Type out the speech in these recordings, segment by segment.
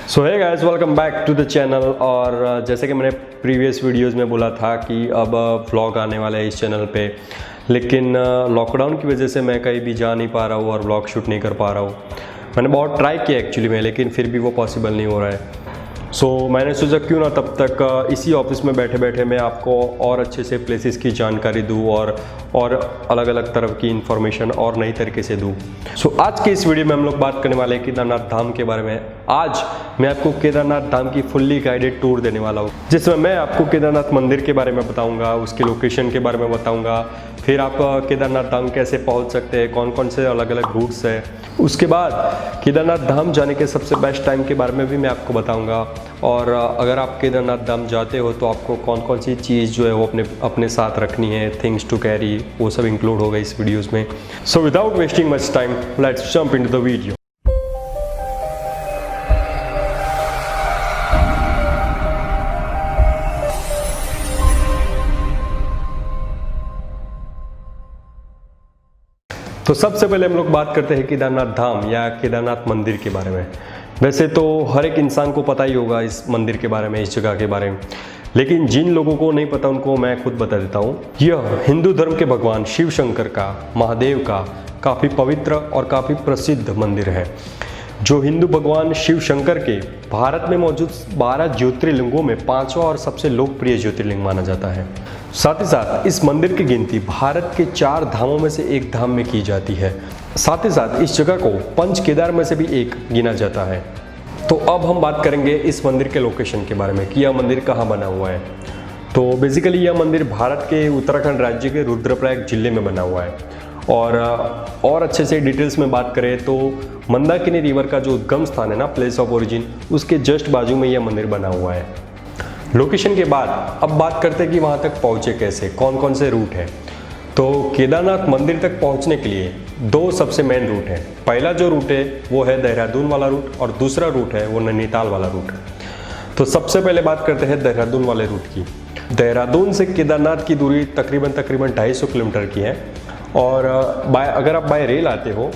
So hey guys, welcome back to the channel. और जैसे कि मैंने प्रीवियस वीडियोस में बोला था कि अब व्लॉग आने वाला है इस चैनल पे, लेकिन लॉकडाउन की वजह से मैं कहीं भी जा नहीं पा रहा हूँ और व्लॉग शूट नहीं कर पा रहा हूँ। मैंने बहुत ट्राई किया एक्चुअली में, लेकिन फिर भी वो पॉसिबल नहीं हो रहा है। सो मैंने सोचा क्यों ना तब तक इसी ऑफिस में बैठे बैठे मैं आपको और अच्छे से प्लेसेस की जानकारी दूँ और अलग अलग तरह की इन्फॉर्मेशन और नई तरीके से दूँ। सो आज के इस वीडियो में हम लोग बात करने वाले हैं केदारनाथ धाम के बारे में। आज मैं आपको केदारनाथ धाम की फुल्ली गाइडेड टूर देने वाला हूँ, जिसमें मैं आपको केदारनाथ मंदिर के बारे में बताऊँगा, उसके लोकेशन के बारे में बताऊँगा, फिर आप केदारनाथ धाम कैसे पहुँच सकते हैं, कौन कौन से अलग अलग रूट्स हैं। उसके बाद केदारनाथ धाम जाने के सबसे बेस्ट टाइम के बारे में भी मैं आपको बताऊंगा। और अगर आप केदारनाथ धाम जाते हो तो आपको कौन कौन सी चीज़ जो है वो अपने साथ रखनी है, थिंग्स टू कैरी, वो सब इंक्लूड होगा इस वीडियोस में। So without wasting much time, let's jump into the video. तो सबसे पहले हम लोग बात करते हैं केदारनाथ धाम या केदारनाथ मंदिर के बारे में। वैसे तो हर एक इंसान को पता ही होगा इस मंदिर के बारे में, इस जगह के बारे में, लेकिन जिन लोगों को नहीं पता उनको मैं खुद बता देता हूँ। यह हिंदू धर्म के भगवान शिव शंकर का, महादेव का काफ़ी पवित्र और काफ़ी प्रसिद्ध मंदिर है, जो हिंदू भगवान शिव शंकर के भारत में मौजूद 12 ज्योतिर्लिंगों में 5वां और सबसे लोकप्रिय ज्योतिर्लिंग माना जाता है। साथ ही साथ इस मंदिर की गिनती भारत के 4 धामों में से एक धाम में की जाती है। साथ ही साथ इस जगह को पंच केदार में से भी एक गिना जाता है। तो अब हम बात करेंगे इस मंदिर के लोकेशन के बारे में कि यह मंदिर कहाँ बना हुआ है। तो बेसिकली यह मंदिर भारत के उत्तराखंड राज्य के रुद्रप्रयाग जिले में बना हुआ है। और अच्छे से डिटेल्स में बात करें तो मंदाकिनी रिवर का जो उद्गम स्थान है ना, प्लेस ऑफ ओरिजिन, उसके जस्ट बाजू में यह मंदिर बना हुआ है। लोकेशन के बाद अब बात करते हैं कि वहाँ तक पहुँचे कैसे, कौन कौन से रूट हैं। तो केदारनाथ मंदिर तक पहुँचने के लिए 2 सबसे मेन रूट हैं। पहला जो रूट है वो है देहरादून वाला रूट और दूसरा रूट है वो नैनीताल वाला रूट। तो सबसे पहले बात करते हैं देहरादून वाले रूट की। देहरादून से केदारनाथ की दूरी तकरीबन 250 किलोमीटर की है। और अगर आप बाय रेल आते हो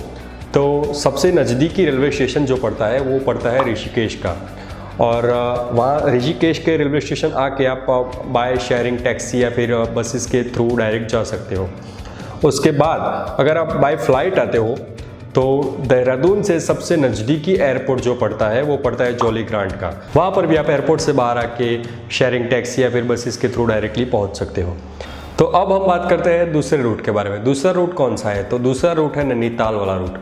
तो सबसे नज़दीकी रेलवे स्टेशन जो पड़ता है वो पड़ता है ऋषिकेश का। और वहाँ ऋषिकेश के रेलवे स्टेशन आके आप बाय शेयरिंग टैक्सी या फिर बसेस के थ्रू डायरेक्ट जा सकते हो। उसके बाद अगर आप बाय फ्लाइट आते हो तो देहरादून से सबसे नज़दीकी एयरपोर्ट जो पड़ता है वो पड़ता है जॉली ग्रांट का। वहाँ पर भी आप एयरपोर्ट से बाहर आके शेयरिंग टैक्सी या फिर बसेस के थ्रू डायरेक्टली पहुँच सकते हो। तो अब हम बात करते हैं दूसरे रूट के बारे में। दूसरा रूट कौन सा है? तो दूसरा रूट है नैनीताल वाला रूट।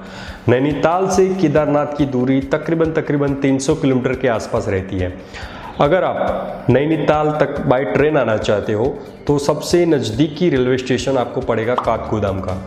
नैनीताल से केदारनाथ की दूरी तकरीबन 300 किलोमीटर के आसपास रहती है। अगर आप नैनीताल तक बाय ट्रेन आना चाहते हो तो सबसे नज़दीकी रेलवे स्टेशन आपको पड़ेगा काठगोदाम का।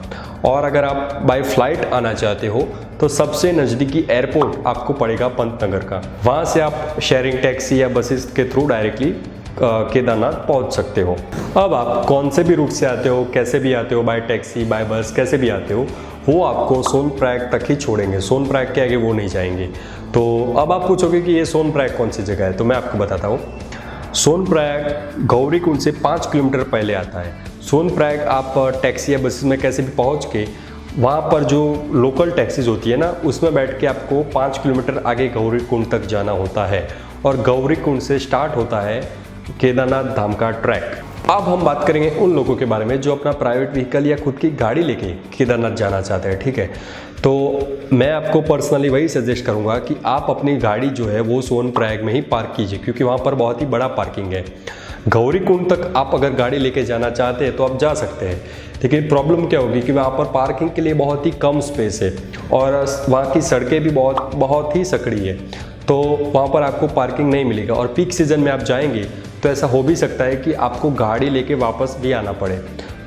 और अगर आप बाय फ्लाइट आना चाहते हो तो सबसे नज़दीकी एयरपोर्ट आपको पड़ेगा पंतनगर का। वहाँ से आप शेयरिंग टैक्सी या बसेस के थ्रू डायरेक्टली केदारनाथ पहुंच सकते हो। अब आप कौन से भी रूट से आते हो, कैसे भी आते हो, बाय टैक्सी, बाय बस, कैसे भी आते हो, वो आपको सोनप्रयाग तक ही छोड़ेंगे। सोनप्रयाग के आगे वो नहीं जाएंगे। तो अब आप पूछोगे कि ये सोनप्रयाग कौन सी जगह है, तो मैं आपको बताता हूँ। सोनप्रयाग गौरीकुंड से 5 किलोमीटर पहले आता है। सोनप्रयाग आप टैक्सी या बसेस में कैसे भी पहुँच के वहाँ पर जो लोकल टैक्सीज होती है ना, उसमें बैठ के आपको 5 किलोमीटर आगे गौरीकुंड तक जाना होता है। और गौरीकुंड से स्टार्ट होता है केदारनाथ धाम का ट्रैक। अब हम बात करेंगे उन लोगों के बारे में जो अपना प्राइवेट व्हीकल या खुद की गाड़ी लेके केदारनाथ जाना चाहते हैं। ठीक है, तो मैं आपको पर्सनली वही सजेस्ट करूंगा कि आप अपनी गाड़ी जो है वो सोनप्रयाग में ही पार्क कीजिए, क्योंकि वहाँ पर बहुत ही बड़ा पार्किंग है। गौरीकुंड तक आप अगर गाड़ी लेके जाना चाहते हैं तो आप जा सकते हैं, लेकिन प्रॉब्लम क्या होगी कि वहाँ पर पार्किंग के लिए बहुत ही कम स्पेस है और वहाँ की सड़कें भी बहुत ही सकड़ी है, तो वहाँ पर आपको पार्किंग नहीं मिलेगा। और पीक सीज़न में आप जाएंगे तो ऐसा हो भी सकता है कि आपको गाड़ी लेके वापस भी आना पड़े।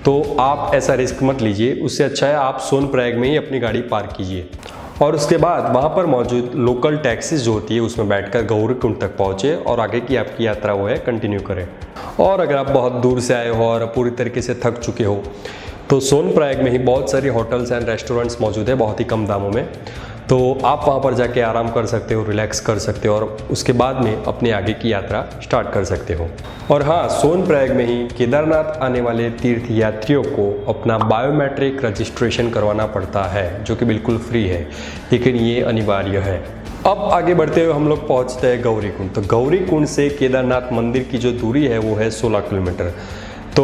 तो आप ऐसा रिस्क मत लीजिए, उससे अच्छा है आप सोनप्रयाग में ही अपनी गाड़ी पार्क कीजिए। और उसके बाद वहाँ पर मौजूद लोकल टैक्सीज जो होती है उसमें बैठकर गौरीकुंड तक पहुँचे और आगे की आपकी यात्रा वो है कंटिन्यू करें। और अगर आप बहुत दूर से आए हो और पूरी तरीके से थक चुके हो तो सोनप्रयाग में ही बहुत सारी होटल्स एंड रेस्टोरेंट्स मौजूद है बहुत ही कम दामों में। तो आप वहाँ पर जाके आराम कर सकते हो, रिलैक्स कर सकते हो और उसके बाद में अपने आगे की यात्रा स्टार्ट कर सकते हो। और हाँ, सोनप्रयाग में ही केदारनाथ आने वाले तीर्थ यात्रियों को अपना बायोमेट्रिक रजिस्ट्रेशन करवाना पड़ता है, जो कि बिल्कुल फ्री है, लेकिन ये अनिवार्य है। अब आगे बढ़ते हुए हम लोग पहुंचते हैं गौरी कुंड। तो गौरी कुंड से केदारनाथ मंदिर की जो दूरी है वो है 16 किलोमीटर। तो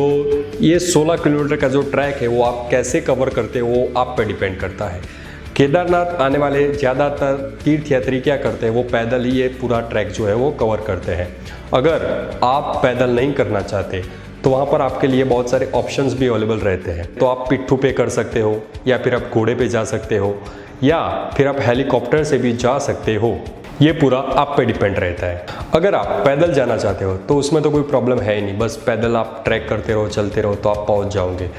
ये 16 किलोमीटर का जो ट्रैक है वो आप कैसे कवर करते हो वो आप पे डिपेंड करता है। केदारनाथ आने वाले ज़्यादातर तीर्थयात्री क्या करते हैं, वो पैदल ही ये पूरा ट्रैक जो है वो कवर करते हैं। अगर आप पैदल नहीं करना चाहते तो वहाँ पर आपके लिए बहुत सारे ऑप्शंस भी अवेलेबल रहते हैं। तो आप पिट्ठू पे कर सकते हो, या फिर आप घोड़े पे जा सकते हो, या फिर आप हेलीकॉप्टर से भी जा सकते हो। ये पूरा आप पे डिपेंड रहता है। अगर आप पैदल जाना चाहते हो तो उसमें तो कोई प्रॉब्लम है ही नहीं, बस पैदल आप ट्रैक करते रहो, चलते रहो तो आप पहुँच जाओगे।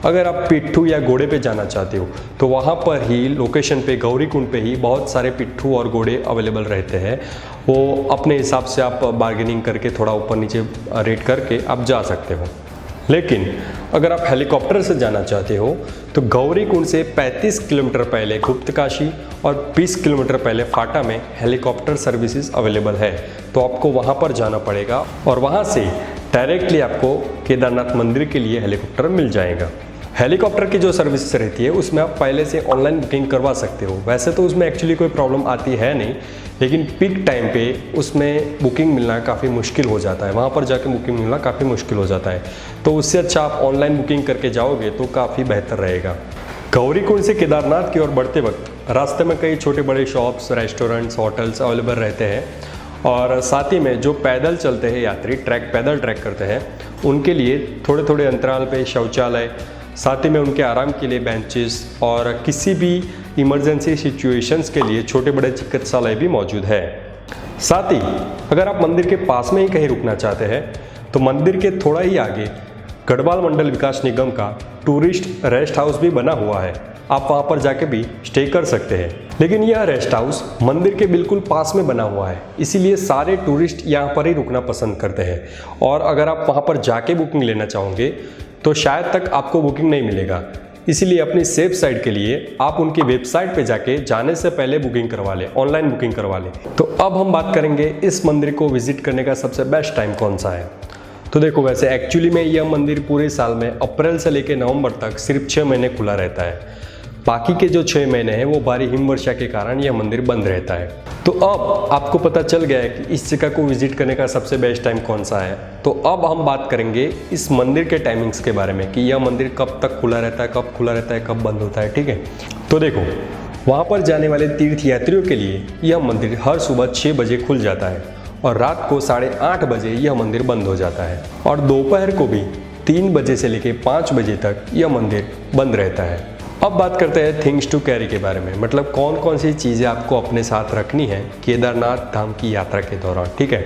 अगर आप पिट्ठू या घोड़े पे जाना चाहते हो तो वहाँ पर ही लोकेशन पे गौरी कुंड पे ही बहुत सारे पिट्ठू और घोड़े अवेलेबल रहते हैं। वो अपने हिसाब से आप बार्गेनिंग करके थोड़ा ऊपर नीचे रेट करके आप जा सकते हो। लेकिन अगर आप हेलीकॉप्टर से जाना चाहते हो तो गौरी कुंड से 35 किलोमीटर पहले गुप्तकाशी और 20 किलोमीटर पहले फाटा में हेलीकॉप्टर सर्विसेज अवेलेबल है। तो आपको वहाँ पर जाना पड़ेगा और वहाँ से डायरेक्टली आपको केदारनाथ मंदिर के लिए हेलीकॉप्टर मिल जाएगा। हेलीकॉप्टर की जो सर्विस रहती है उसमें आप पहले से ऑनलाइन बुकिंग करवा सकते हो। वैसे तो उसमें एक्चुअली कोई प्रॉब्लम आती है नहीं, लेकिन पीक टाइम पे उसमें बुकिंग मिलना काफ़ी मुश्किल हो जाता है। वहाँ पर जाके बुकिंग मिलना काफ़ी मुश्किल हो जाता है। तो उससे अच्छा आप ऑनलाइन बुकिंग करके जाओगे तो काफ़ी बेहतर रहेगा। गौरी कुंड से केदारनाथ की ओर बढ़ते वक्त रास्ते में कई छोटे बड़े शॉप्स, रेस्टोरेंट्स, होटल्स अवेलेबल रहते हैं। और साथ ही में जो पैदल चलते हैं यात्री, पैदल ट्रैक करते हैं, उनके लिए थोड़े थोड़े अंतराल पे शौचालय, साथ ही में उनके आराम के लिए बेंचेस और किसी भी इमरजेंसी सिचुएशंस के लिए छोटे बड़े चिकित्सालय भी मौजूद है। साथ ही अगर आप मंदिर के पास में ही कहीं रुकना चाहते हैं तो मंदिर के थोड़ा ही आगे गढ़वाल मंडल विकास निगम का टूरिस्ट रेस्ट हाउस भी बना हुआ है। आप वहाँ पर जाके भी स्टे कर सकते हैं। लेकिन यह रेस्ट हाउस मंदिर के बिल्कुल पास में बना हुआ है, इसीलिए सारे टूरिस्ट यहाँ पर ही रुकना पसंद करते हैं। और अगर आप वहाँ पर जाके बुकिंग लेना चाहोगे तो शायद तक आपको बुकिंग नहीं मिलेगा। इसीलिए अपनी सेफ साइड के लिए आप उनकी वेबसाइट पे जाके जाने से पहले बुकिंग करवा लें, ऑनलाइन बुकिंग करवा लें। तो अब हम बात करेंगे इस मंदिर को विजिट करने का सबसे बेस्ट टाइम कौन सा है। तो देखो, वैसे एक्चुअली में यह मंदिर पूरे साल में अप्रैल से लेकर नवंबर तक सिर्फ 6 महीने खुला रहता है। बाकी के जो 6 महीने हैं वो भारी हिमवर्षा के कारण यह मंदिर बंद रहता है। तो अब आपको पता चल गया है कि इस जगह को विजिट करने का सबसे बेस्ट टाइम कौन सा है। तो अब हम बात करेंगे इस मंदिर के टाइमिंग्स के बारे में कि यह मंदिर कब तक खुला रहता है, कब खुला रहता है, कब बंद होता है। ठीक है, तो देखो, वहाँ पर जाने वाले तीर्थयात्रियों के लिए यह मंदिर हर सुबह 6 बजे खुल जाता है और रात को 8:30 बजे यह मंदिर बंद हो जाता है। और दोपहर को भी 3 बजे से लेकर 5 बजे तक यह मंदिर बंद रहता है। अब बात करते हैं थिंग्स टू कैरी के बारे में, मतलब कौन कौन सी चीज़ें आपको अपने साथ रखनी है केदारनाथ धाम की यात्रा के दौरान। ठीक है,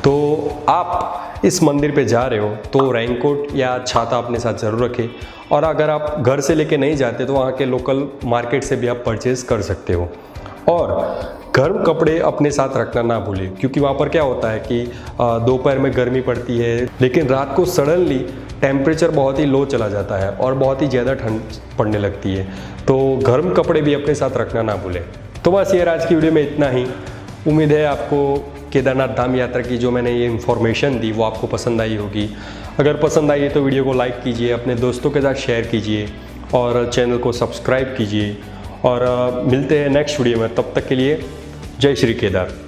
तो आप इस मंदिर पे जा रहे हो तो रेनकोट या छाता अपने साथ ज़रूर रखें। और अगर आप घर से लेके नहीं जाते तो वहाँ के लोकल मार्केट से भी आप परचेज़ कर सकते हो। और गर्म कपड़े अपने साथ रखना ना भूलें, क्योंकि वहाँ पर क्या होता है कि दोपहर में गर्मी पड़ती है, लेकिन रात को सडनली टेम्परेचर बहुत ही लो चला जाता है और बहुत ही ज़्यादा ठंड पड़ने लगती है। तो गर्म कपड़े भी अपने साथ रखना ना भूलें। तो बस यार, आज की वीडियो में इतना ही। उम्मीद है आपको केदारनाथ धाम यात्रा की जो मैंने ये इन्फॉर्मेशन दी वो आपको पसंद आई होगी। अगर पसंद आई है तो वीडियो को लाइक कीजिए, अपने दोस्तों के साथ शेयर कीजिए और चैनल को सब्सक्राइब कीजिए। और मिलते हैं नेक्स्ट वीडियो में, तब तक के लिए जय श्री केदार।